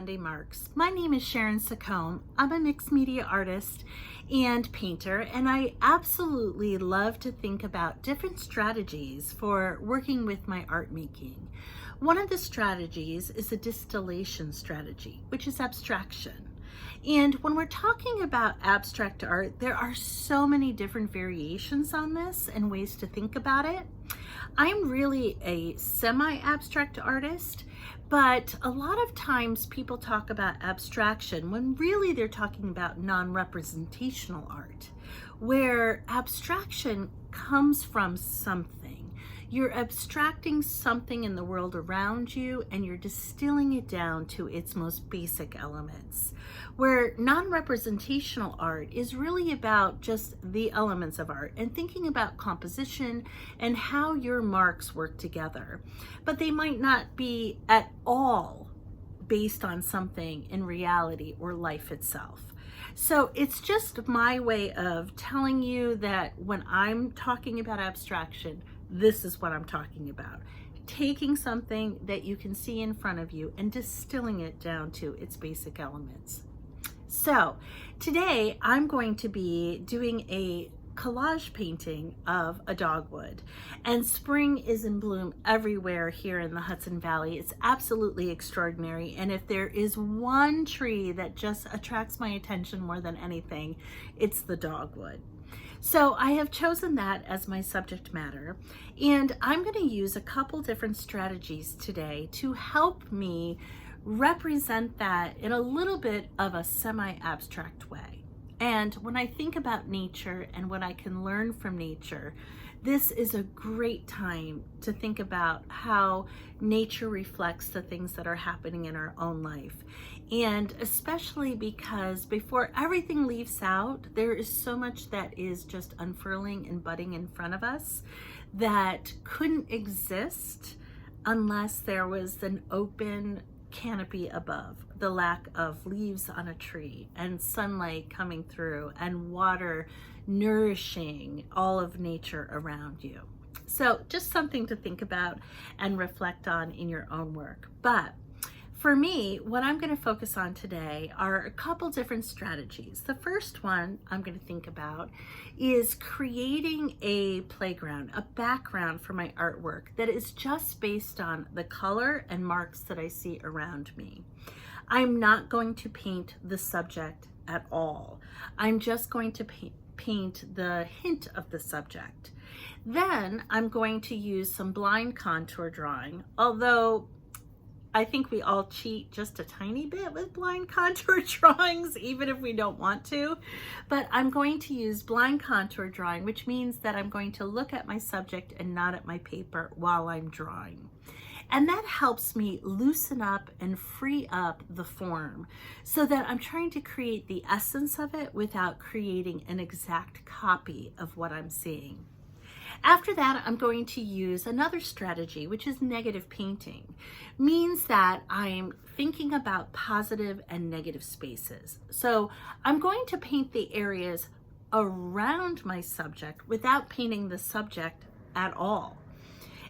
Monday Marks. My name is Sharon Saccone. I'm a mixed media artist and painter, and I absolutely love to think about different strategies for working with my art making. One of the strategies is a distillation strategy, which is abstraction. And when we're talking about abstract art, there are so many different variations on this and ways to think about it. I'm really a semi-abstract artist, but a lot of times people talk about abstraction when really they're talking about non-representational art, where abstraction comes from something. You're abstracting something in the world around you and you're distilling it down to its most basic elements. Where non-representational art is really about just the elements of art and thinking about composition and how your marks work together. But they might not be at all based on something in reality or life itself. So it's just my way of telling you that when I'm talking about abstraction, this is what I'm talking about. Taking something that you can see in front of you and distilling it down to its basic elements. So today I'm going to be doing a collage painting of a dogwood, and spring is in bloom everywhere here in the Hudson Valley. It's absolutely extraordinary, and if there is one tree that just attracts my attention more than anything, it's the dogwood. So I have chosen that as my subject matter, and I'm going to use a couple different strategies today to help me represent that in a little bit of a semi-abstract way. And when I think about nature and what I can learn from nature, this is a great time to think about how nature reflects the things that are happening in our own life. And especially because before everything leaves out, there is so much that is just unfurling and budding in front of us that couldn't exist unless there was an open canopy above, the lack of leaves on a tree and sunlight coming through and water nourishing all of nature around you. So just something to think about and reflect on in your own work. But for me, what I'm going to focus on today are a couple different strategies. The first one I'm going to think about is creating a playground, a background for my artwork that is just based on the color and marks that I see around me. I'm not going to paint the subject at all. I'm just going to paint the hint of the subject. Then I'm going to use some blind contour drawing, although I think we all cheat just a tiny bit with blind contour drawings, even if we don't want to. But I'm going to use blind contour drawing, which means that I'm going to look at my subject and not at my paper while I'm drawing. And that helps me loosen up and free up the form so that I'm trying to create the essence of it without creating an exact copy of what I'm seeing. After that, I'm going to use another strategy, which is negative painting. Means that I'm thinking about positive and negative spaces. So I'm going to paint the areas around my subject without painting the subject at all.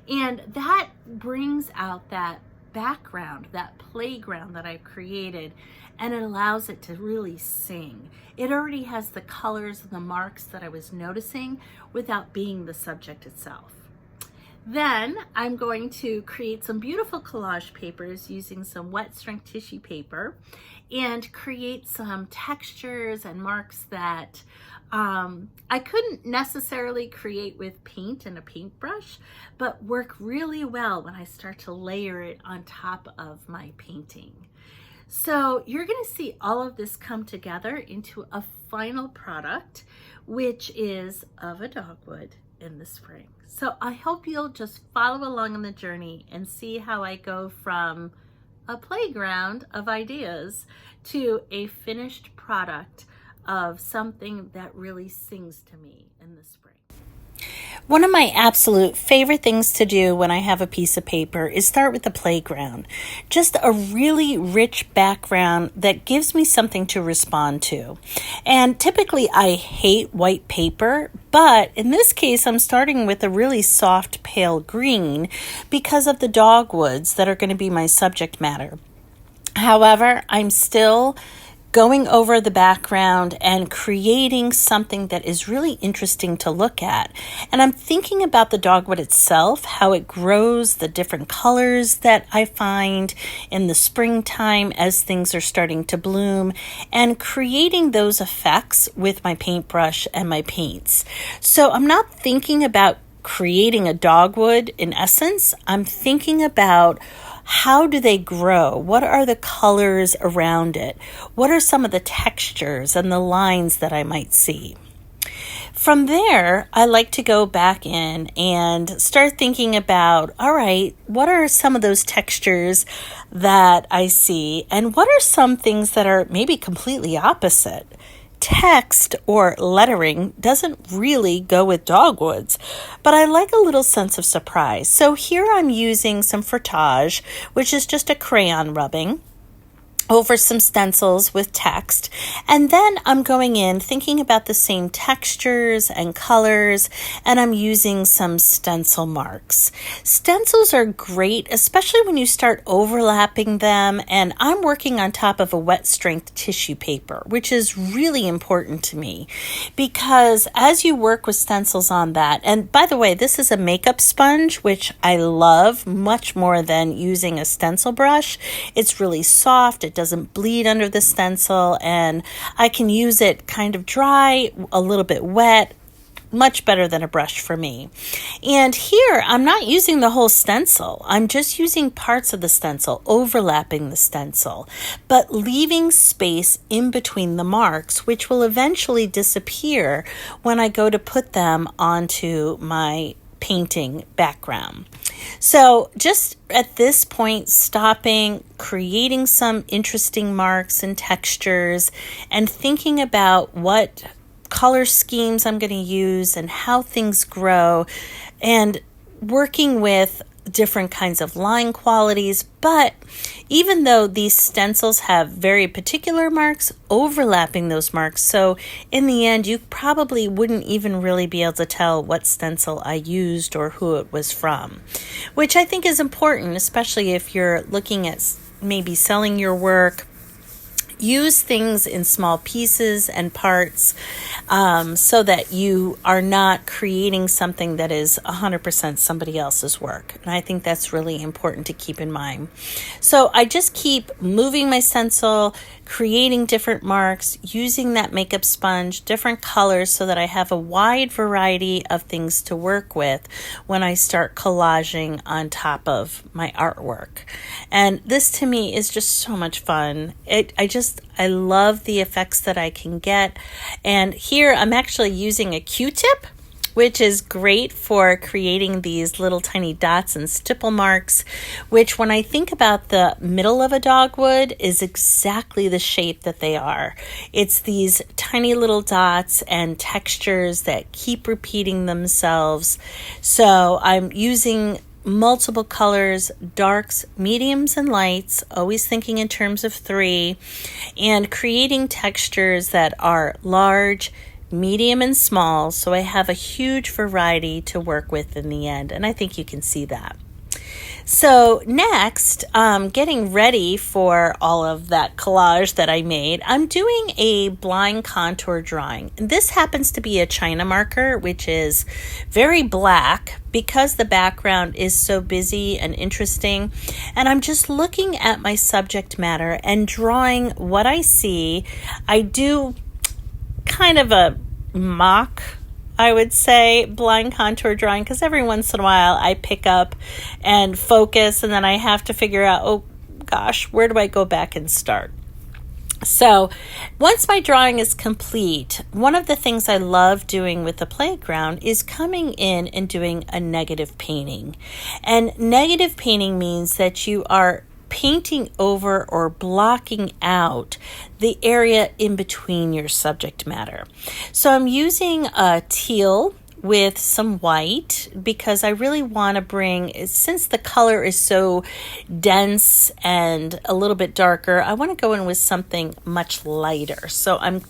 And that brings out that background, that playground that I've created, and it allows it to really sing. It already has the colors and the marks that I was noticing without being the subject itself. Then I'm going to create some beautiful collage papers using some wet strength tissue paper and create some textures and marks that I couldn't necessarily create with paint and a paintbrush, but work really well when I start to layer it on top of my painting. So you're going to see all of this come together into a final product, which is of a dogwood in the spring. So I hope you'll just follow along on the journey and see how I go from a playground of ideas to a finished product of something that really sings to me in the spring. One of my absolute favorite things to do when I have a piece of paper is start with the playground. Just a really rich background that gives me something to respond to. And typically I hate white paper, but in this case I'm starting with a really soft pale green because of the dogwoods that are going to be my subject matter. However, I'm still going over the background and creating something that is really interesting to look at. And I'm thinking about the dogwood itself, how it grows, the different colors that I find in the springtime as things are starting to bloom, and creating those effects with my paintbrush and my paints. So I'm not thinking about creating a dogwood in essence. I'm thinking about how do they grow? What are the colors around it? What are some of the textures and the lines that I might see? From there, I like to go back in and start thinking about, all right, what are some of those textures that I see? And what are some things that are maybe completely opposite? Text or lettering doesn't really go with dogwoods, but I like a little sense of surprise. So here I'm using some frottage, which is just a crayon rubbing over some stencils with text. And then I'm going in thinking about the same textures and colors, and I'm using some stencil marks. Stencils are great, especially when you start overlapping them, and I'm working on top of a wet strength tissue paper, which is really important to me because as you work with stencils on that, and by the way, this is a makeup sponge, which I love much more than using a stencil brush. It's really soft, it doesn't bleed under the stencil, and I can use it kind of dry, a little bit wet, much better than a brush for me. And here, I'm not using the whole stencil. I'm just using parts of the stencil, overlapping the stencil, but leaving space in between the marks, which will eventually disappear when I go to put them onto my painting background. So just at this point, stopping, creating some interesting marks and textures, and thinking about what color schemes I'm going to use and how things grow, and working with different kinds of line qualities. But even though these stencils have very particular marks, overlapping those marks, so in the end you probably wouldn't even really be able to tell what stencil I used or who it was from, which I think is important, especially if you're looking at maybe selling your work. Use things in small pieces and parts so that you are not creating something that is 100% somebody else's work. And I think that's really important to keep in mind. So I just keep moving my stencil, creating different marks, using that makeup sponge, different colors so that I have a wide variety of things to work with when I start collaging on top of my artwork. And this to me is just so much fun. I love the effects that I can get. And here I'm actually using a Q-tip, which is great for creating these little tiny dots and stipple marks, which when I think about the middle of a dogwood is exactly the shape that they are. It's these tiny little dots and textures that keep repeating themselves. So I'm using multiple colors, darks, mediums, and lights, always thinking in terms of 3, and creating textures that are large, medium, and small, so I have a huge variety to work with in the end, and I think you can see that. So next, getting ready for all of that collage that I made, I'm doing a blind contour drawing. This happens to be a China marker, which is very black because the background is so busy and interesting. And I'm just looking at my subject matter and drawing what I see. I do kind of a mock, I would say, blind contour drawing, because every once in a while I pick up and focus and then I have to figure out, oh gosh, where do I go back and start? So once my drawing is complete, one of the things I love doing with the playground is coming in and doing a negative painting. And negative painting means that you are painting over or blocking out the area in between your subject matter. So I'm using a teal with some white because I really want to bring, since the color is so dense and a little bit darker, I want to go in with something much lighter. So I'm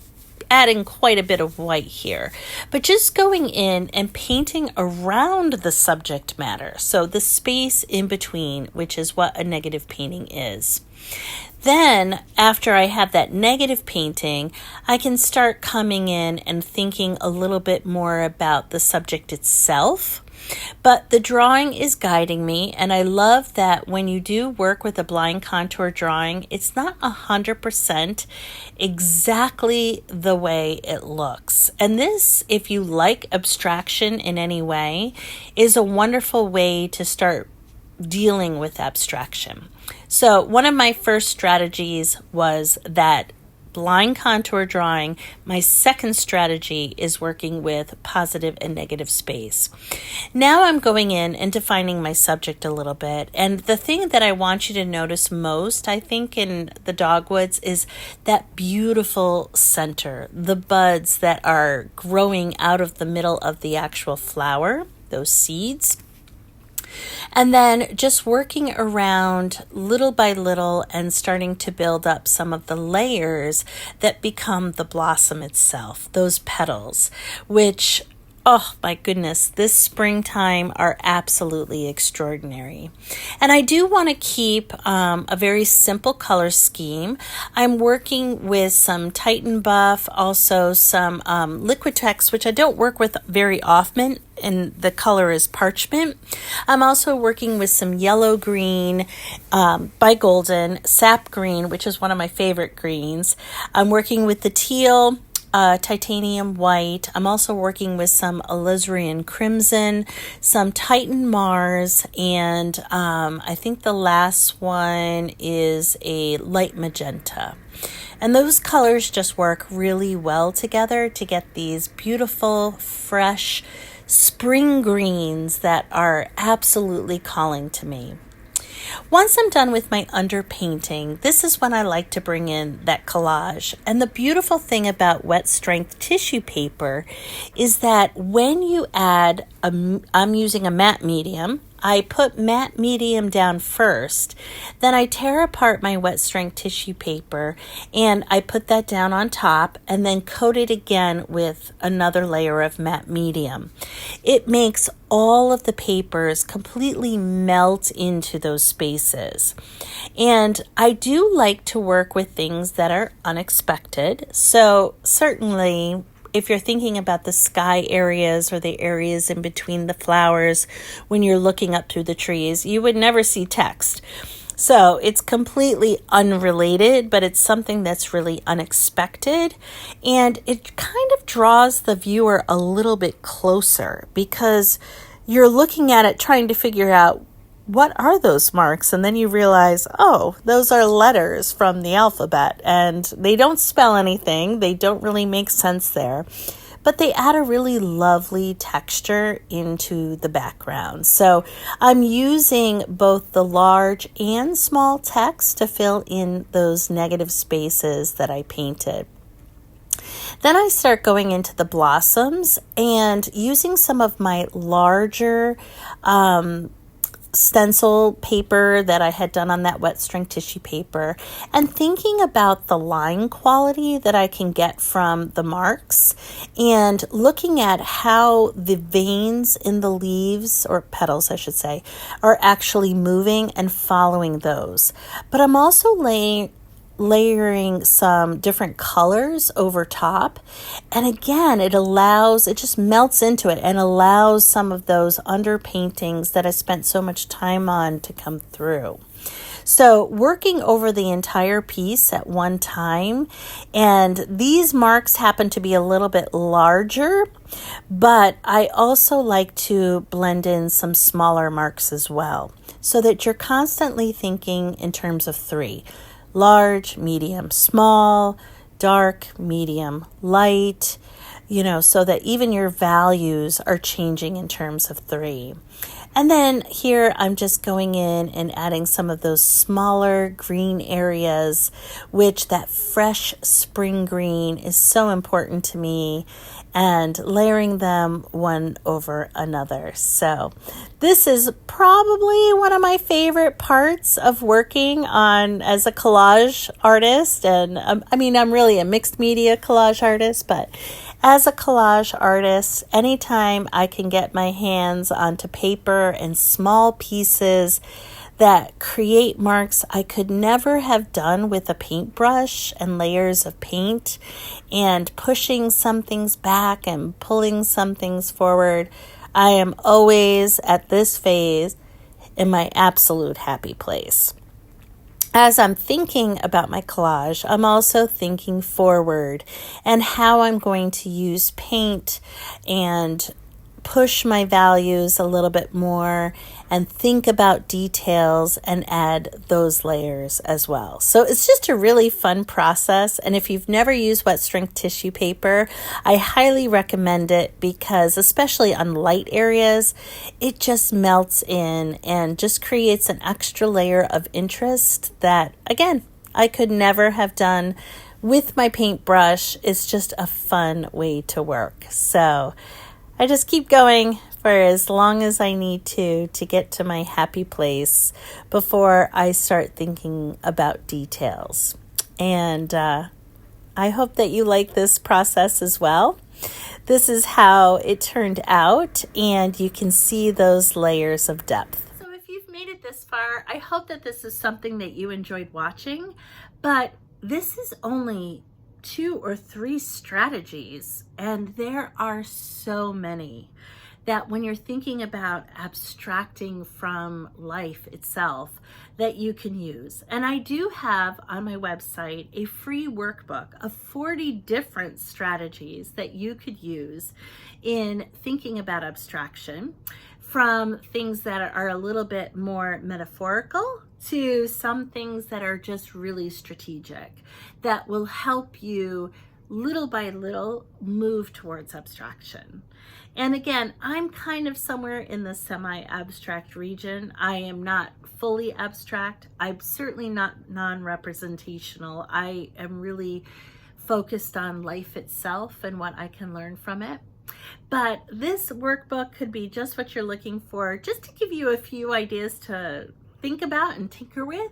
adding quite a bit of white here, but just going in and painting around the subject matter. So the space in between, which is what a negative painting is. Then, after I have that negative painting, I can start coming in and thinking a little bit more about the subject itself. But the drawing is guiding me, and I love that when you do work with a blind contour drawing, it's not 100% exactly the way it looks. And this, if you like abstraction in any way, is a wonderful way to start dealing with abstraction. So one of my first strategies was that blind contour drawing. My second strategy is working with positive and negative space. Now I'm going in and defining my subject a little bit. And the thing that I want you to notice most, I think, in the dogwoods is that beautiful center, the buds that are growing out of the middle of the actual flower, those seeds. And then just working around little by little and starting to build up some of the layers that become the blossom itself, those petals, which, oh my goodness, this springtime are absolutely extraordinary. And I do want to keep a very simple color scheme. I'm working with some Titan Buff, also some Liquitex, which I don't work with very often, and the color is parchment. I'm also working with some yellow green by Golden, sap green, which is one of my favorite greens. I'm working with the teal, titanium white. I'm also working with some alizarin crimson, some Titan Mars, and I think the last one is a light magenta. And those colors just work really well together to get these beautiful, fresh spring greens that are absolutely calling to me. Once I'm done with my underpainting, this is when I like to bring in that collage. And the beautiful thing about wet strength tissue paper is that when you add, I'm using a matte medium, I put matte medium down first, then I tear apart my wet strength tissue paper and I put that down on top and then coat it again with another layer of matte medium. It makes all of the papers completely melt into those spaces. And I do like to work with things that are unexpected. So certainly, if you're thinking about the sky areas or the areas in between the flowers, when you're looking up through the trees, you would never see text. So it's completely unrelated, but it's something that's really unexpected. And it kind of draws the viewer a little bit closer because you're looking at it trying to figure out what are those marks? And then you realize, oh, those are letters from the alphabet and they don't spell anything. They don't really make sense there, but they add a really lovely texture into the background. So I'm using both the large and small text to fill in those negative spaces that I painted. Then I start going into the blossoms and using some of my larger stencil paper that I had done on that wet strength tissue paper and thinking about the line quality that I can get from the marks and looking at how the veins in the leaves, or petals I should say, are actually moving and following those. But I'm also layering some different colors over top. And again, it just melts into it and allows some of those underpaintings that I spent so much time on to come through. So working over the entire piece at one time, and these marks happen to be a little bit larger, but I also like to blend in some smaller marks as well, so that you're constantly thinking in terms of three: large, medium, small, dark, medium, light, so that even your values are changing in terms of three. And then here I'm just going in and adding some of those smaller green areas, which that fresh spring green is so important to me, and layering them one over another. So this is probably one of my favorite parts of working on as a collage artist. And I'm really a mixed media collage artist, but as a collage artist, anytime I can get my hands onto paper and small pieces that create marks I could never have done with a paintbrush and layers of paint and pushing some things back and pulling some things forward. I am always at this phase in my absolute happy place. As I'm thinking about my collage, I'm also thinking forward and how I'm going to use paint and push my values a little bit more and think about details and add those layers as well. So it's just a really fun process. And if you've never used wet strength tissue paper, I highly recommend it because especially on light areas, it just melts in and just creates an extra layer of interest that, again, I could never have done with my paintbrush. It's just a fun way to work. So I just keep going for as long as I need to get to my happy place before I start thinking about details. And I hope that you like this process as well. This is how it turned out, and you can see those layers of depth. So if you've made it this far, I hope that this is something that you enjoyed watching, but this is only 2 or 3 strategies, and there are so many that when you're thinking about abstracting from life itself that you can use. And I do have on my website a free workbook of 40 different strategies that you could use in thinking about abstraction, from things that are a little bit more metaphorical to some things that are just really strategic that will help you little by little move towards abstraction. And again, I'm kind of somewhere in the semi-abstract region. I am not fully abstract. I'm certainly not non-representational. I am really focused on life itself and what I can learn from it. But this workbook could be just what you're looking for, just to give you a few ideas to think about and tinker with.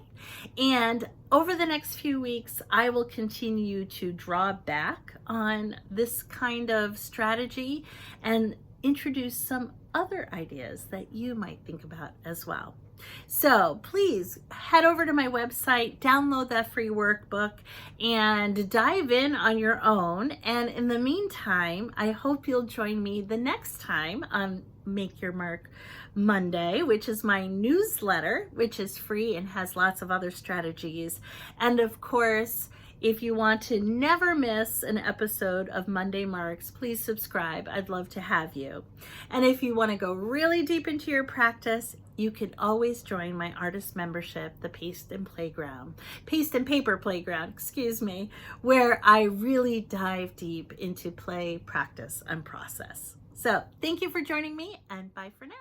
And over the next few weeks, I will continue to draw back on this kind of strategy and introduce some other ideas that you might think about as well. So please head over to my website, download that free workbook, and dive in on your own. And in the meantime, I hope you'll join me the next time on Make Your Mark Monday, which is my newsletter, which is free and has lots of other strategies. And of course, if you want to never miss an episode of Monday Marks, please subscribe. I'd love to have you. And if you want to go really deep into your practice, you can always join my artist membership, the Paste and Paper Playground, where I really dive deep into play, practice, and process. So thank you for joining me, and bye for now.